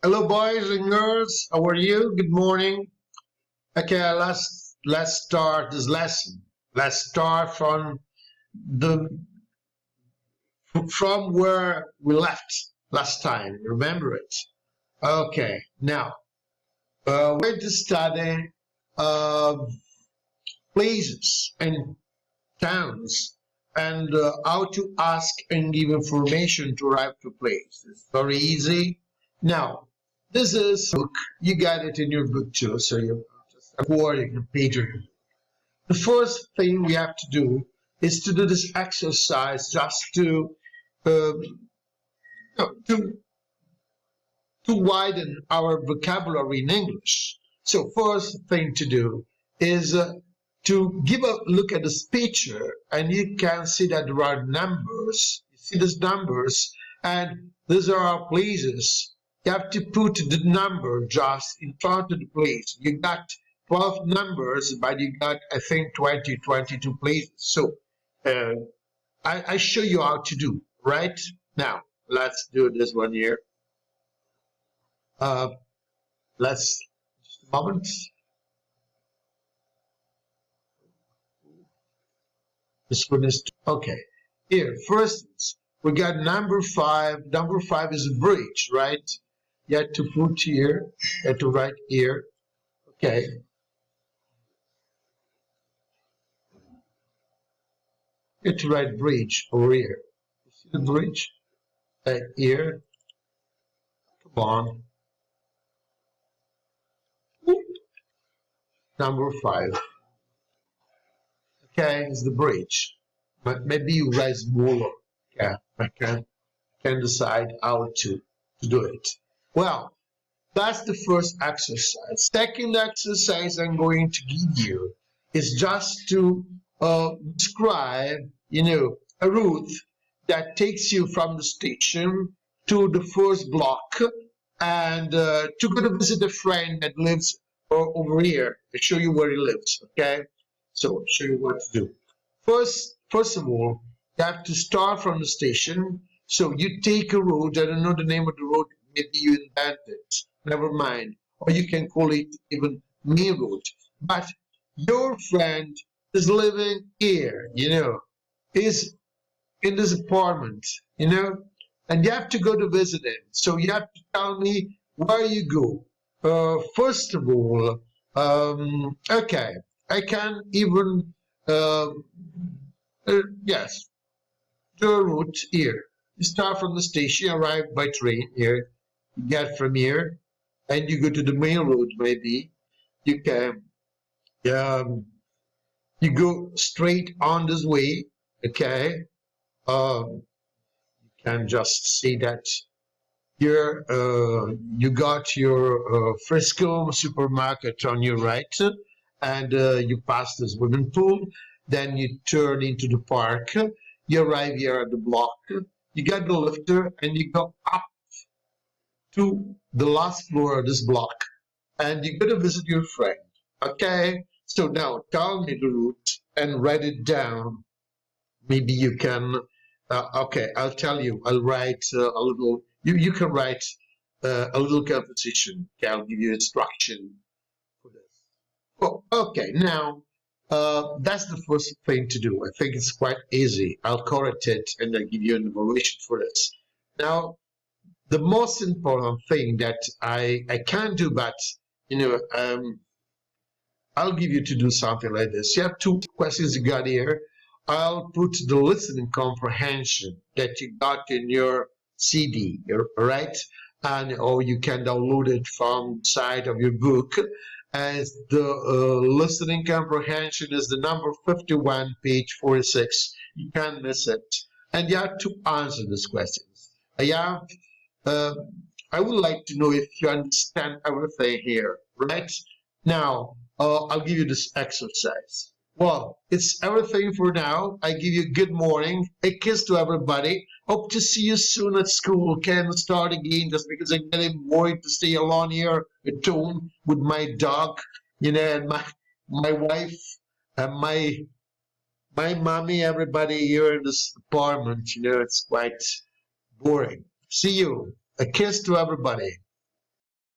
Hello, boys and girls. How are you? Good morning. Okay, let's start this lesson. Let's start the from where we left last time. Remember it? Okay. Now we're going to study uh, places and towns and how to ask and give information to arrive to a place. It's very easy. Now, this is book. You got it in your book too, so you're just recording a page. The first thing we have to do is to do this exercise just uh, to widen our vocabulary in English. So first thing to do is to give a look at this picture, and you can see that there are numbers. You see these numbers, and these are our places. You have to put the number just in front of the place. You got 12 numbers, but you got, I think, 22 places. So I show you how to do, right? Now, let's do this one here. Let's, just a moment. This one is, okay. Here, first, we got number 5. Number 5 is a bridge, right? You have to put here, you have to write here. Okay. You have to write bridge over here. You see the bridge? Right here. Come on. Number 5. Okay, it's the bridge. But maybe you write smaller. Yeah, I can decide how to do it. Well, that's the first exercise. Second exercise I'm going to give you is just to describe, a route that takes you from the station to the first block and to go to visit a friend that lives over here. I'll show you where he lives, okay? So I'll show you what to do. First of all, you have to start from the station. So you take a road. I don't know the name of the road. Maybe you invent it. Never mind. Or you can call it even main road. But your friend is living here, is in this apartment, and you have to go to visit him. So you have to tell me where you go. First of all, okay, I can even, yes, the route here. You start from the station, arrive by train here, you get from here, and you go to the main road maybe. You can, you go straight on this way, okay? You can just see that here you got your Frisco supermarket on your right, and you pass the swimming pool, then you turn into the park, you arrive here at the block, you get the lifter, and you go up to the last floor of this block, and you're going to visit your friend, okay? So now tell me the route and write it down. Maybe you can, okay, I'll tell you, I'll write a little, you can write a little composition. Okay, I'll give you instruction for this. Well, okay, now that's the first thing to do. I think it's quite easy. I'll correct it and I'll give you an evaluation for this. Now, the most important thing that I can do, but I'll give you to do something like this. You have 2 questions you got here. I'll put the listening comprehension that you got in your CD, right? And or you can download it from the side of your book. As the listening comprehension is the number 51, page 46. You can't miss it. And you have to answer these questions. I would like to know if you understand everything here, right? Now, I'll give you this exercise. Well, it's everything for now. I give you good morning, a kiss to everybody. Hope to see you soon at school. Can start again just because I'm getting worried to stay alone here at home with my dog, and my wife and my mommy, everybody here in this apartment. It's quite boring. See you. A kiss to everybody.